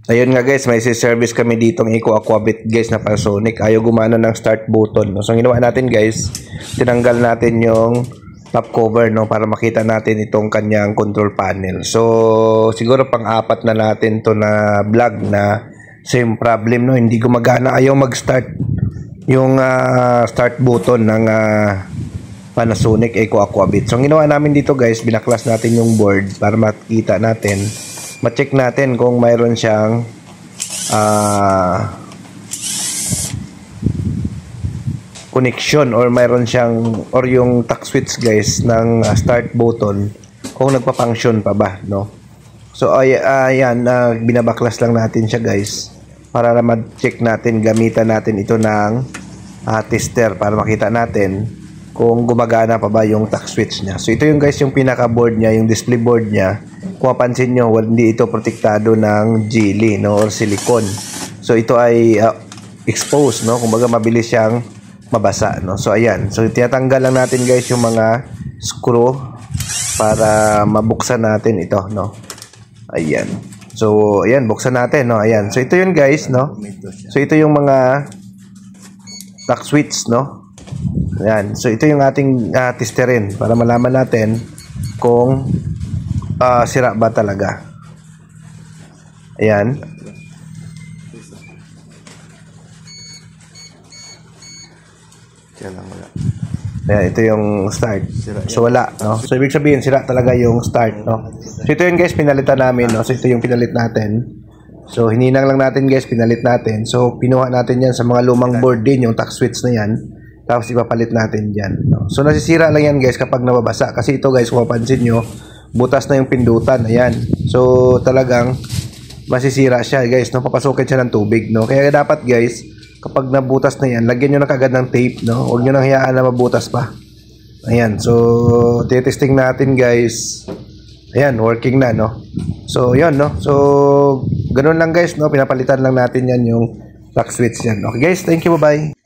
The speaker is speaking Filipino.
Ayun nga guys, may service kami ditong Eco Aquabit guys na Panasonic. Ayaw gumana ng start button. No? So, ang ginawa natin guys, tinanggal natin yung top cover, no, para makita natin itong kanyang control panel. So, siguro pang-apat na natin to na vlog na same problem, no, hindi gumagana. Ayaw mag-start yung start button ng Panasonic Eco Aquabit. So, ang ginawa namin dito guys, binaklas natin yung board para makita natin, ma-check natin kung mayroon siyang connection or mayroon siyang or yung tack switch guys ng start button kung nagpa-function pa ba, no? So ayan, binabaklas lang natin siya guys para ma-check natin, gamitan natin ito ng tester para makita natin kung gumagana pa ba yung tack switch niya. So ito yung guys yung pinaka board niya, yung display board niya. Kung mapansin nyo, hindi ito protektado ng jelly, no, or silicone. So ito ay exposed, no, kumbaga mabilis siyang mabasa, no. So ayan, so tinatanggal lang natin guys yung mga screw para mabuksan natin ito, no. Ayan. So ayan, buksan natin, no. Ayan. So ito yun guys, no. So ito yung mga tack switch, no. Ayan. So ito yung ating testerin para malaman natin kung sira ba talaga. Ayan. Ayan, ito yung start. So wala, no? So ibig sabihin sira talaga yung start, no? So ito yung guys pinalitan namin, no? So ito yung pinalit natin. So hininang lang natin guys, pinalit natin. So pinuha natin yan sa mga lumang board din, yung tack switch na yan. Tapos ipapalit natin dyan, no? So nasisira lang yan guys kapag nababasa. Kasi ito guys, kung mapansin nyo, butas na yung pindutan. Ayan. So talagang masisira siya guys, no? Papasukin siya ng tubig, no? Kaya dapat guys, kapag nabutas na yan, lagyan nyo na kagad ng tape, no? Huwag nyo nang hayaan na mabutas pa. Ayan. So testing natin guys. Ayan, working na, no? So yun, no? So ganun lang guys, no? Pinapalitan lang natin yan yung tack switch yan. Okay guys, thank you, bye bye.